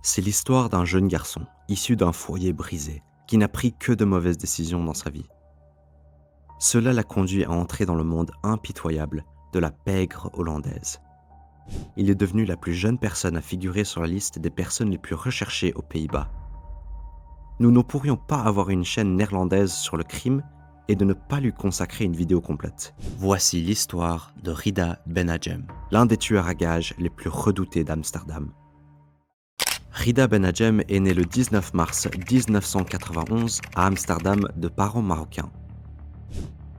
C'est l'histoire d'un jeune garçon, issu d'un foyer brisé, qui n'a pris que de mauvaises décisions dans sa vie. Cela l'a conduit à entrer dans le monde impitoyable de la pègre hollandaise. Il est devenu la plus jeune personne à figurer sur la liste des personnes les plus recherchées aux Pays-Bas. Nous ne pourrions pas avoir une chaîne néerlandaise sur le crime et de ne pas lui consacrer une vidéo complète. Voici l'histoire de Rida Benadjem, l'un des tueurs à gages les plus redoutés d'Amsterdam. Rida Benadjem est né le 19 mars 1991 à Amsterdam de parents marocains.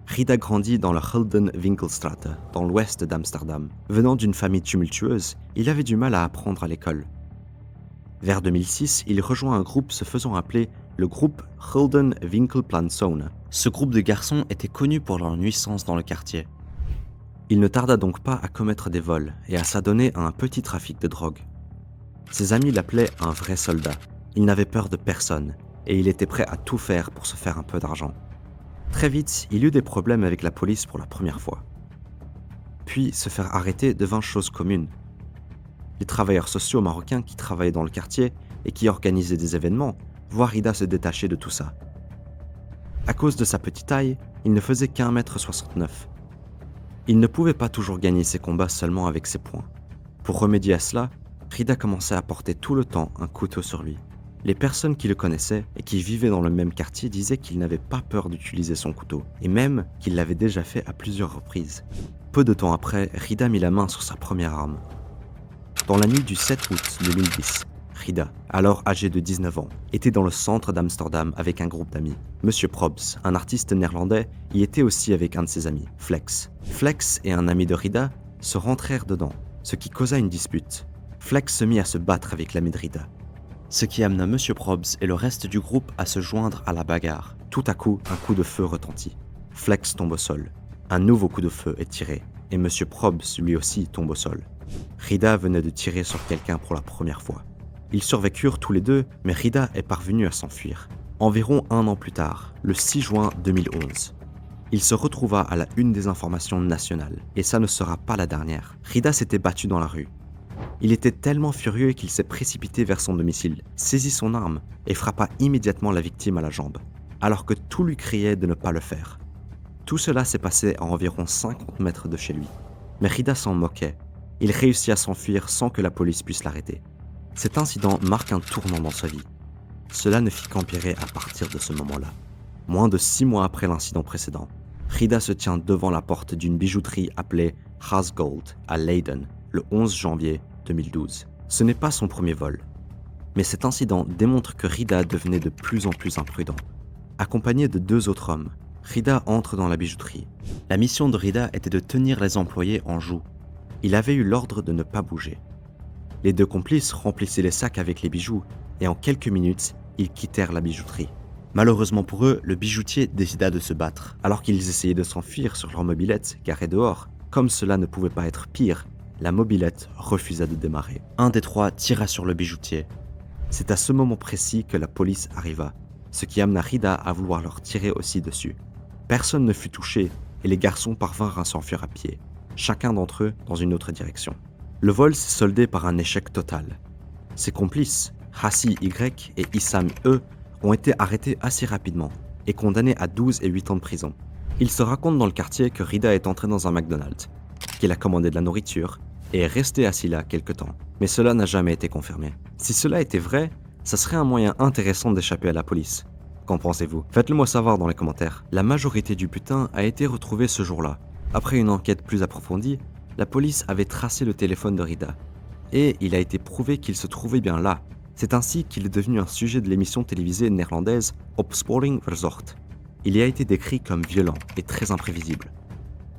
Rida grandit dans la Gulden Winkelstraat, dans l'ouest d'Amsterdam. Venant d'une famille tumultueuse, il avait du mal à apprendre à l'école. Vers 2006, il rejoint un groupe se faisant appeler le groupe Gulden Winkelplantsonen. Ce groupe de garçons était connu pour leur nuisance dans le quartier. Il ne tarda donc pas à commettre des vols et à s'adonner à un petit trafic de drogue. Ses amis l'appelaient un vrai soldat. Il n'avait peur de personne et il était prêt à tout faire pour se faire un peu d'argent. Très vite, il eut des problèmes avec la police pour la première fois. Puis, se faire arrêter devint chose commune. Les travailleurs sociaux marocains qui travaillaient dans le quartier et qui organisaient des événements voient Rida se détacher de tout ça. À cause de sa petite taille, il ne faisait qu'1,69 m. Il ne pouvait pas toujours gagner ses combats seulement avec ses poings. Pour remédier à cela, Rida commençait à porter tout le temps un couteau sur lui. Les personnes qui le connaissaient et qui vivaient dans le même quartier disaient qu'il n'avait pas peur d'utiliser son couteau, et même qu'il l'avait déjà fait à plusieurs reprises. Peu de temps après, Rida mit la main sur sa première arme. Dans la nuit du 7 août 2010, Rida, alors âgé de 19 ans, était dans le centre d'Amsterdam avec un groupe d'amis. Monsieur Probs, un artiste néerlandais, y était aussi avec un de ses amis, Flex. Flex et un ami de Rida se rentrèrent dedans, ce qui causa une dispute. Flex se mit à se battre avec l'ami de Rida, ce qui amena Monsieur Probs et le reste du groupe à se joindre à la bagarre. Tout à coup, un coup de feu retentit. Flex tombe au sol. Un nouveau coup de feu est tiré, et Monsieur Probs lui aussi tombe au sol. Rida venait de tirer sur quelqu'un pour la première fois. Ils survécurent tous les deux, mais Rida est parvenu à s'enfuir. Environ un an plus tard, le 6 juin 2011, il se retrouva à la une des informations nationales, et ça ne sera pas la dernière. Rida s'était battu dans la rue. Il était tellement furieux qu'il s'est précipité vers son domicile, saisit son arme et frappa immédiatement la victime à la jambe, alors que tout lui criait de ne pas le faire. Tout cela s'est passé à environ 50 mètres de chez lui. Mais Rida s'en moquait. Il réussit à s'enfuir sans que la police puisse l'arrêter. Cet incident marque un tournant dans sa vie. Cela ne fit qu'empirer à partir de ce moment-là. Moins de 6 mois après l'incident précédent, Rida se tient devant la porte d'une bijouterie appelée Hasgold à Leiden, le 11 janvier 2012. Ce n'est pas son premier vol. Mais cet incident démontre que Rida devenait de plus en plus imprudent. Accompagné de 2 autres hommes, Rida entre dans la bijouterie. La mission de Rida était de tenir les employés en joue. Il avait eu l'ordre de ne pas bouger. Les 2 complices remplissaient les sacs avec les bijoux et en quelques minutes, ils quittèrent la bijouterie. Malheureusement pour eux, le bijoutier décida de se battre. Alors qu'ils essayaient de s'enfuir sur leur mobilette garée dehors, comme cela ne pouvait pas être pire, la mobilette refusa de démarrer. Un des 3 tira sur le bijoutier. C'est à ce moment précis que la police arriva, ce qui amena Rida à vouloir leur tirer aussi dessus. Personne ne fut touché et les garçons parvinrent à s'enfuir à pied, chacun d'entre eux dans une autre direction. Le vol s'est soldé par un échec total. Ses complices, Hassi Y et Issam E, ont été arrêtés assez rapidement et condamnés à 12 et 8 ans de prison. Il se raconte dans le quartier que Rida est entré dans un McDonald's, qu'il a commandé de la nourriture et est resté assis là quelque temps. Mais cela n'a jamais été confirmé. Si cela était vrai, ça serait un moyen intéressant d'échapper à la police. Qu'en pensez-vous? Faites-le moi savoir dans les commentaires. La majorité du butin a été retrouvée ce jour-là. Après une enquête plus approfondie, la police avait tracé le téléphone de Rida. Et il a été prouvé qu'il se trouvait bien là. C'est ainsi qu'il est devenu un sujet de l'émission télévisée néerlandaise Opsporing Verzocht. Il y a été décrit comme violent et très imprévisible.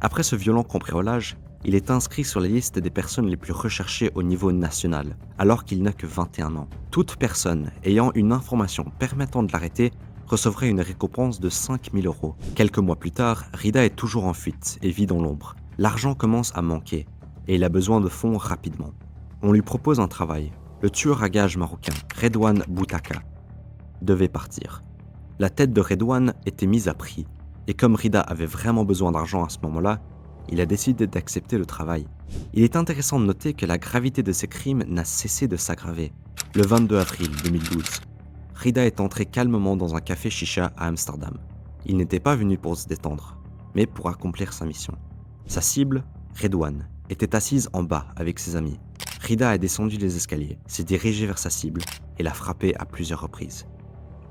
Après ce violent cambriolage, il est inscrit sur la liste des personnes les plus recherchées au niveau national, alors qu'il n'a que 21 ans. Toute personne ayant une information permettant de l'arrêter recevrait une récompense de 5 000 €. Quelques mois plus tard, Rida est toujours en fuite et vit dans l'ombre. L'argent commence à manquer et il a besoin de fonds rapidement. On lui propose un travail. Le tueur à gages marocain, Redouane Boutaka, devait partir. La tête de Redouane était mise à prix et comme Rida avait vraiment besoin d'argent à ce moment-là, il a décidé d'accepter le travail. Il est intéressant de noter que la gravité de ces crimes n'a cessé de s'aggraver. Le 22 avril 2012, Rida est entré calmement dans un café chicha à Amsterdam. Il n'était pas venu pour se détendre, mais pour accomplir sa mission. Sa cible, Redouane, était assise en bas avec ses amis. Rida a descendu les escaliers, s'est dirigé vers sa cible et l'a frappé à plusieurs reprises.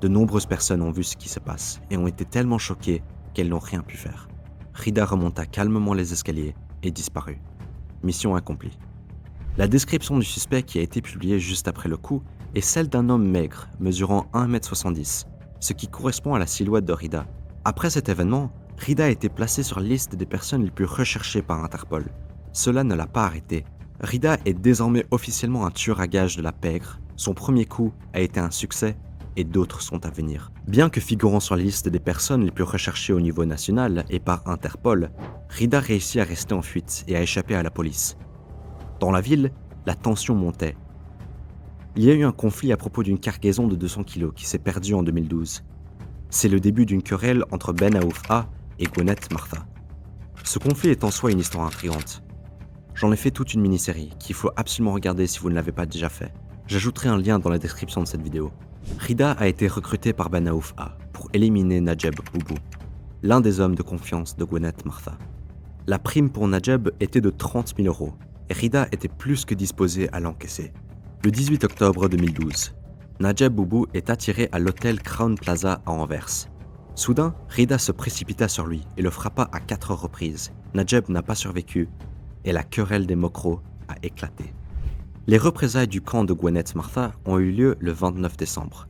De nombreuses personnes ont vu ce qui se passe et ont été tellement choquées qu'elles n'ont rien pu faire. Rida remonta calmement les escaliers et disparut. Mission accomplie. La description du suspect qui a été publiée juste après le coup est celle d'un homme maigre, mesurant 1,70 m, ce qui correspond à la silhouette de Rida. Après cet événement, Rida a été placé sur la liste des personnes les plus recherchées par Interpol. Cela ne l'a pas arrêté. Rida est désormais officiellement un tueur à gages de la pègre. Son premier coup a été un succès et d'autres sont à venir. Bien que figurant sur la liste des personnes les plus recherchées au niveau national et par Interpol, Rida réussit à rester en fuite et à échapper à la police. Dans la ville, la tension montait. Il y a eu un conflit à propos d'une cargaison de 200 kg qui s'est perdue en 2012. C'est le début d'une querelle entre Ben Aouf A et Gwenath Martha. Ce conflit est en soi une histoire intrigante. J'en ai fait toute une mini-série qu'il faut absolument regarder si vous ne l'avez pas déjà fait. J'ajouterai un lien dans la description de cette vidéo. Rida a été recruté par Ben Aouf A pour éliminer Najeb Boubou, l'un des hommes de confiance de Gwenath Martha. La prime pour Najeb était de 30 000 € et Rida était plus que disposé à l'encaisser. Le 18 octobre 2012, Najeb Boubou est attiré à l'hôtel Crown Plaza à Anvers. Soudain, Rida se précipita sur lui et le frappa à 4 reprises. Najeb n'a pas survécu et la querelle des mocros a éclaté. Les représailles du camp de Gwenath Martha ont eu lieu le 29 décembre.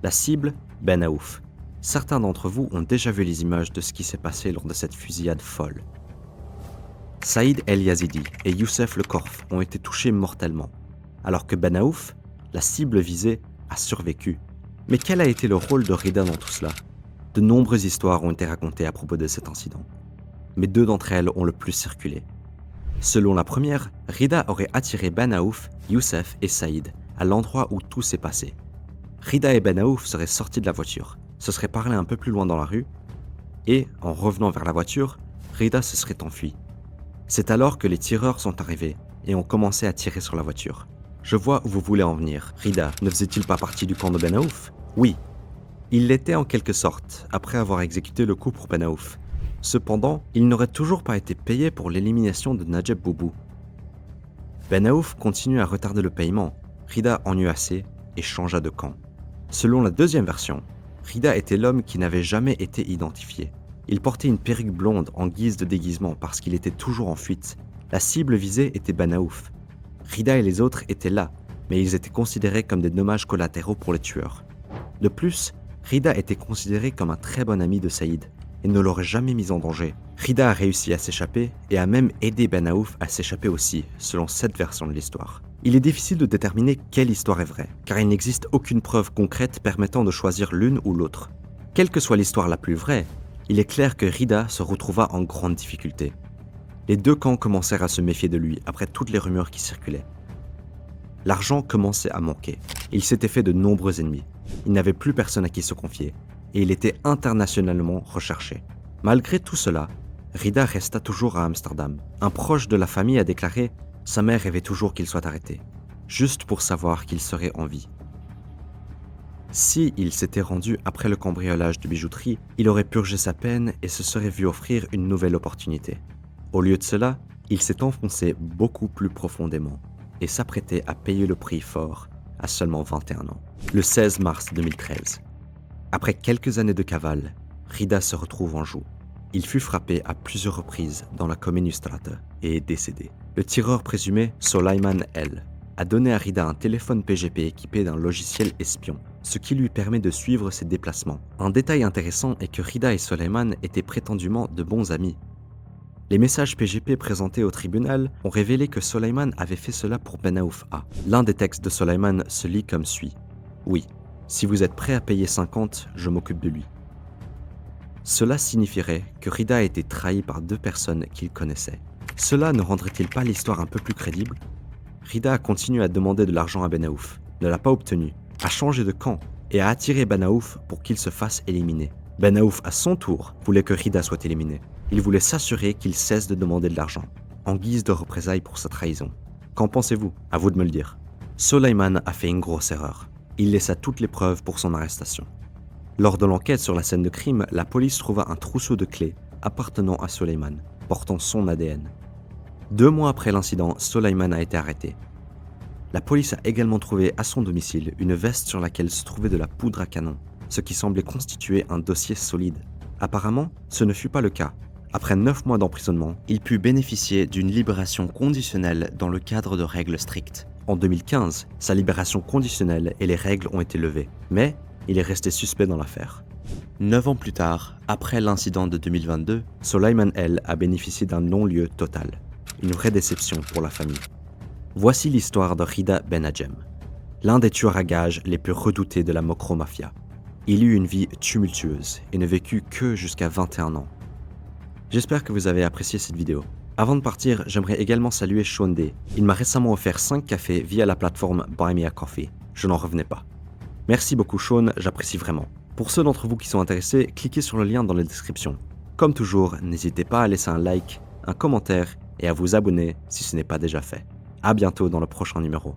La cible, Ben Aouf. Certains d'entre vous ont déjà vu les images de ce qui s'est passé lors de cette fusillade folle. Saïd El Yazidi et Youssef Le Korf ont été touchés mortellement, alors que Ben Aouf, la cible visée, a survécu. Mais quel a été le rôle de Rida dans tout cela? De nombreuses histoires ont été racontées à propos de cet incident, mais 2 d'entre elles ont le plus circulé. Selon la première, Rida aurait attiré Ben Aouf, Youssef et Saïd à l'endroit où tout s'est passé. Rida et Ben Aouf seraient sortis de la voiture, se seraient parlé un peu plus loin dans la rue, et, en revenant vers la voiture, Rida se serait enfui. C'est alors que les tireurs sont arrivés et ont commencé à tirer sur la voiture. Je vois où vous voulez en venir. Rida ne faisait-il pas partie du camp de Ben Aouf? Oui. Il l'était en quelque sorte, après avoir exécuté le coup pour Ben Aouf. Cependant, il n'aurait toujours pas été payé pour l'élimination de Najeb Boubou. Ben Aouf continue à retarder le paiement. Rida en eut assez et changea de camp. Selon la deuxième version, Rida était l'homme qui n'avait jamais été identifié. Il portait une perruque blonde en guise de déguisement parce qu'il était toujours en fuite. La cible visée était Ben Aouf. Rida et les autres étaient là, mais ils étaient considérés comme des dommages collatéraux pour les tueurs. De plus, Rida était considéré comme un très bon ami de Saïd et ne l'aurait jamais mis en danger. Rida a réussi à s'échapper et a même aidé Ben Aouf à s'échapper aussi, selon cette version de l'histoire. Il est difficile de déterminer quelle histoire est vraie, car il n'existe aucune preuve concrète permettant de choisir l'une ou l'autre. Quelle que soit l'histoire la plus vraie, il est clair que Rida se retrouva en grande difficulté. Les 2 camps commencèrent à se méfier de lui après toutes les rumeurs qui circulaient. L'argent commençait à manquer. Il s'était fait de nombreux ennemis. Il n'avait plus personne à qui se confier et il était internationalement recherché. Malgré tout cela, Rida resta toujours à Amsterdam. Un proche de la famille a déclaré « Sa mère rêvait toujours qu'il soit arrêté, juste pour savoir qu'il serait en vie ». Si il s'était rendu après le cambriolage de bijouterie, il aurait purgé sa peine et se serait vu offrir une nouvelle opportunité. Au lieu de cela, il s'est enfoncé beaucoup plus profondément et s'apprêtait à payer le prix fort à seulement 21 ans. Le 16 mars 2013. Après quelques années de cavale, Rida se retrouve en joue. Il fut frappé à plusieurs reprises dans la Comenistraat et est décédé. Le tireur présumé, Soleiman L, a donné à Rida un téléphone PGP équipé d'un logiciel espion, ce qui lui permet de suivre ses déplacements. Un détail intéressant est que Rida et Soleiman étaient prétendument de bons amis. Les messages PGP présentés au tribunal ont révélé que Soleiman avait fait cela pour Ben Aouf A. L'un des textes de Soleiman se lit comme suit. « Oui, si vous êtes prêt à payer 50, je m'occupe de lui. » Cela signifierait que Rida a été trahi par 2 personnes qu'il connaissait. Cela ne rendrait-il pas l'histoire un peu plus crédible? Rida a continué à demander de l'argent à Ben Aouf, ne l'a pas obtenu, a changé de camp et a attiré Ben Aouf pour qu'il se fasse éliminer. Ben Aouf, à son tour, voulait que Rida soit éliminé. Il voulait s'assurer qu'il cesse de demander de l'argent, en guise de représailles pour sa trahison. Qu'en pensez-vous? À vous de me le dire. Soleiman a fait une grosse erreur. Il laissa toutes les preuves pour son arrestation. Lors de l'enquête sur la scène de crime, la police trouva un trousseau de clés appartenant à Soleiman, portant son ADN. 2 mois après l'incident, Soleiman a été arrêté. La police a également trouvé à son domicile une veste sur laquelle se trouvait de la poudre à canon, ce qui semblait constituer un dossier solide. Apparemment, ce ne fut pas le cas. Après 9 mois d'emprisonnement, il put bénéficier d'une libération conditionnelle dans le cadre de règles strictes. En 2015, sa libération conditionnelle et les règles ont été levées, mais il est resté suspect dans l'affaire. 9 ans plus tard, après l'incident de 2022, Soleiman El a bénéficié d'un non-lieu total. Une vraie déception pour la famille. Voici l'histoire de Rida Benadjem, l'un des tueurs à gages les plus redoutés de la Mokro Mafia. Il eut une vie tumultueuse et ne vécut que jusqu'à 21 ans. J'espère que vous avez apprécié cette vidéo. Avant de partir, j'aimerais également saluer Sean Day. Il m'a récemment offert 5 cafés via la plateforme Buy Me a Coffee. Je n'en revenais pas. Merci beaucoup Sean, j'apprécie vraiment. Pour ceux d'entre vous qui sont intéressés, cliquez sur le lien dans la description. Comme toujours, n'hésitez pas à laisser un like, un commentaire et à vous abonner si ce n'est pas déjà fait. À bientôt dans le prochain numéro.